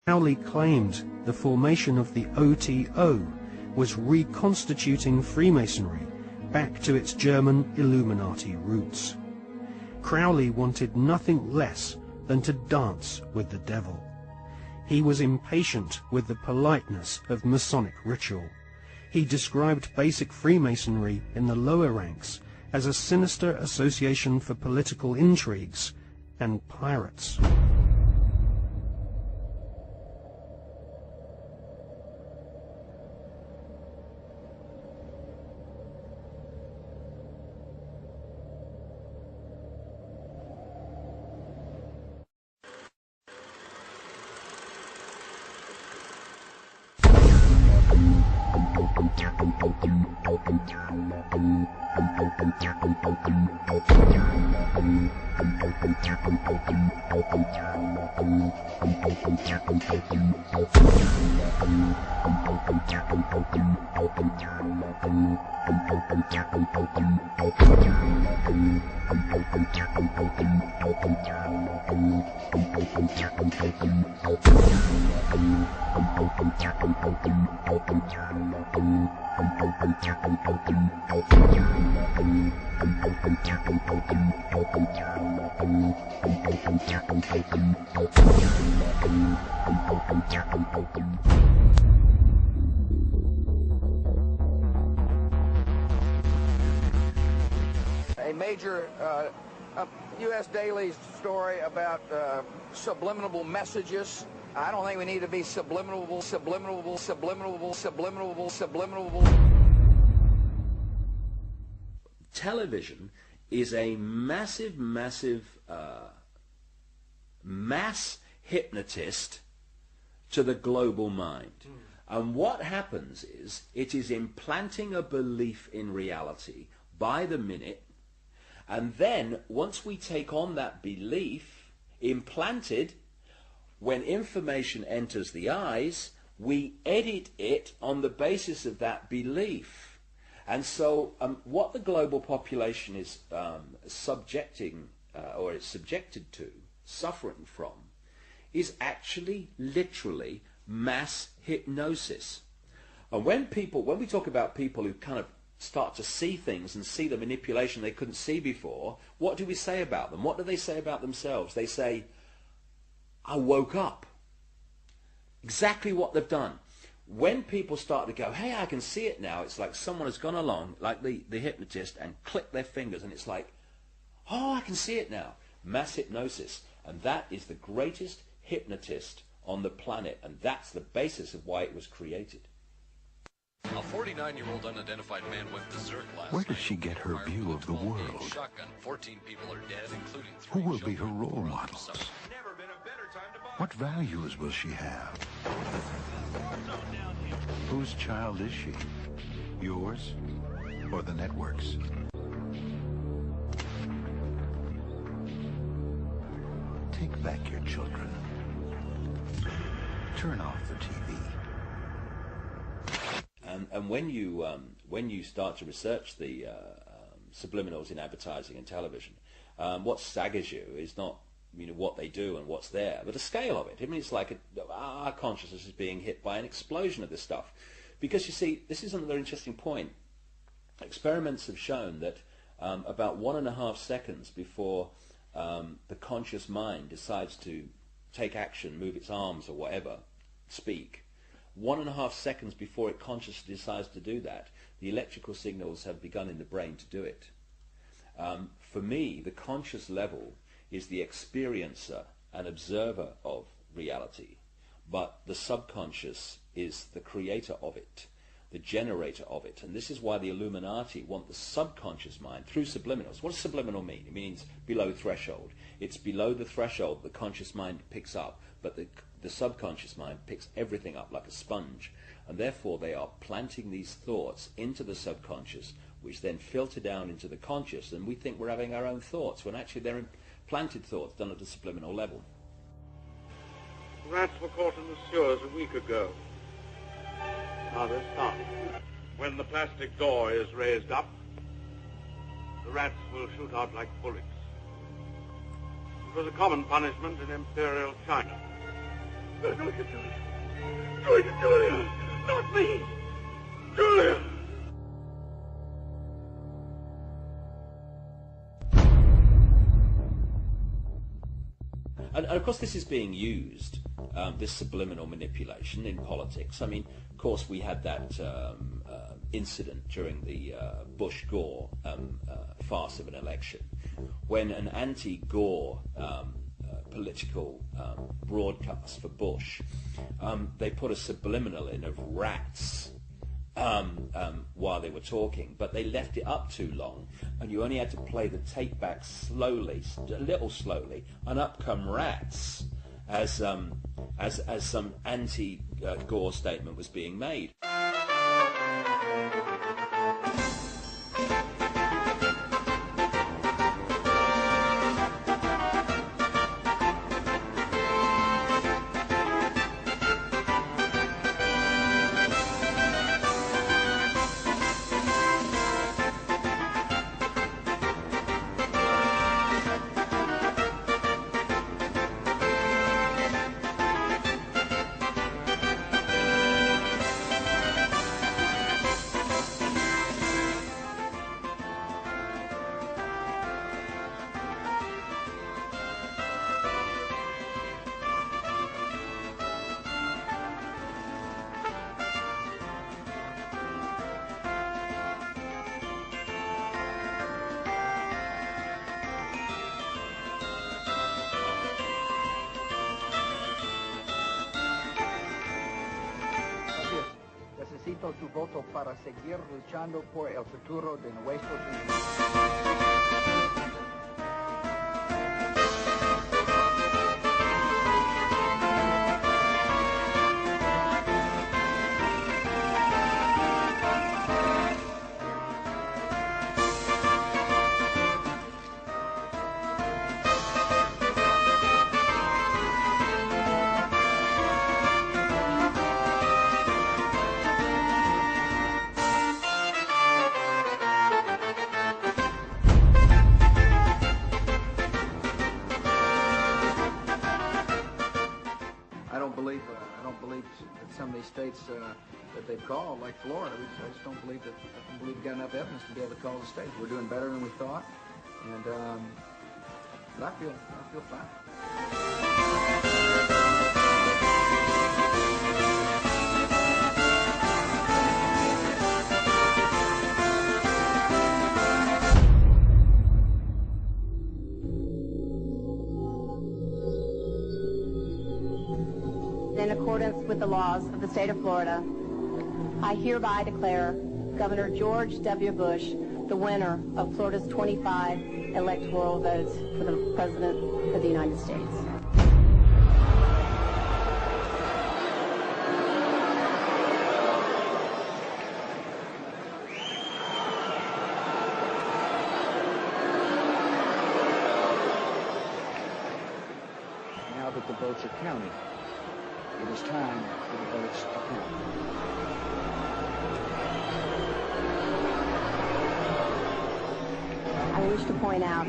Crowley claimed the formation of the OTO was reconstituting Freemasonry back to its German Illuminati roots. Crowley wanted nothing less than to dance with the devil. He was impatient with the politeness of Masonic ritual. He described basic Freemasonry in the lower ranks as a sinister association for political intrigues and pirates. A major U.S. daily story about subliminal messages. I don't think we need to be subliminal. Television is a massive mass hypnotist to the global mind. And what happens is it is implanting a belief in reality by the minute, and then once we take on that belief implanted, when information enters the eyes, we edit it on the basis of that belief. And so what the global population is subjecting or is subjected to, suffering from, is actually literally mass hypnosis. And when we talk about people who kind of start to see things and see the manipulation they couldn't see before, what do we say about them? What do they say about themselves? They say, I woke up. Exactly what they've done. When people start to go, hey, I can see it now, it's like someone has gone along, like the hypnotist, and clicked their fingers, and it's like, oh, I can see it now. Mass hypnosis. And that is the greatest hypnotist on the planet, and that's the basis of why it was created. A 49-year-old unidentified man went berserk last night. Where does she get her view of the world? Shotgun. 14 people are dead, including 3 Who will be children. her role models? Never been a better time to buy. What values will she have? Whose child is she? Yours or the network's? Take back your children. Turn off the TV. And when you start to research the subliminals in advertising and television, what staggers you is not what they do and what's there, but the scale of it. I mean, it's like our consciousness is being hit by an explosion of this stuff. Because you see, this is another interesting point. Experiments have shown that about 1.5 seconds before the conscious mind decides to take action, move its arms or whatever, speak, 1.5 seconds before it consciously decides to do that, the electrical signals have begun in the brain to do it. For me, the conscious level is the experiencer and observer of reality, but the subconscious is the creator of it, the generator of it. And this is why the Illuminati want the subconscious mind through subliminals. What does subliminal mean? It means below threshold. It's below the threshold the conscious mind picks up, but the subconscious mind picks everything up like a sponge. And therefore they are planting these thoughts into the subconscious, which then filter down into the conscious, and we think we're having our own thoughts, when actually they're implanted thoughts done at a subliminal level. The rats were caught in the sewers a week ago. Now they're starting. When the plastic door is raised up, the rats will shoot out like bullets. It was a common punishment in Imperial China. Don't you do it. Don't you, Julia. Not me. Julia. And of course this is being used, this subliminal manipulation in politics. I mean, of course we had that incident during the Bush-Gore farce of an election, when an anti-Gore political broadcast for Bush, they put a subliminal in of rats while they were talking, but they left it up too long, and you only had to play the tape back slowly, a little slowly, and up come rats as some anti-Gore statement was being made. Necesito tu voto para seguir luchando por el futuro de nuestros niños. I don't believe that some of these states that they've called, like Florida, I just don't believe we've got enough evidence to be able to call the states. We're doing better than we thought, and but I feel fine. In accordance with the laws of the state of Florida, I hereby declare Governor George W. Bush the winner of Florida's 25 electoral votes for the President of the United States. Now that the votes are counted, it is time for the votes to count. I wish to point out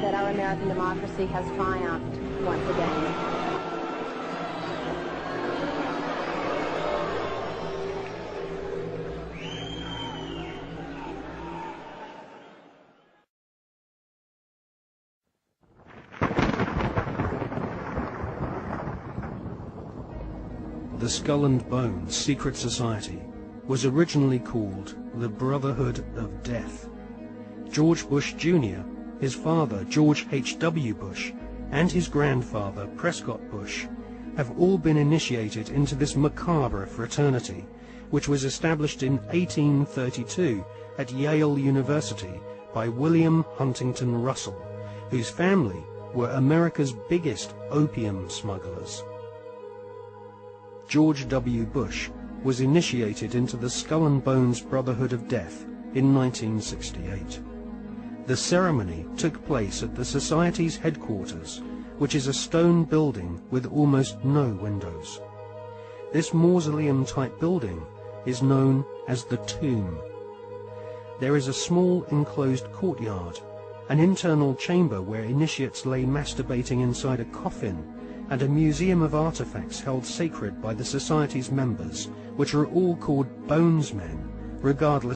that our American democracy has triumphed once again. The Skull and Bones secret society was originally called the Brotherhood of Death. George Bush Jr., his father George H.W. Bush, and his grandfather Prescott Bush have all been initiated into this macabre fraternity, which was established in 1832 at Yale University by William Huntington Russell, whose family were America's biggest opium smugglers. George W. Bush was initiated into the Skull and Bones Brotherhood of Death in 1968. The ceremony took place at the Society's headquarters, which is a stone building with almost no windows. This mausoleum-type building is known as the Tomb. There is a small enclosed courtyard, an internal chamber where initiates lay masturbating inside a coffin, and a museum of artifacts held sacred by the Society's members, which are all called bonesmen, regardless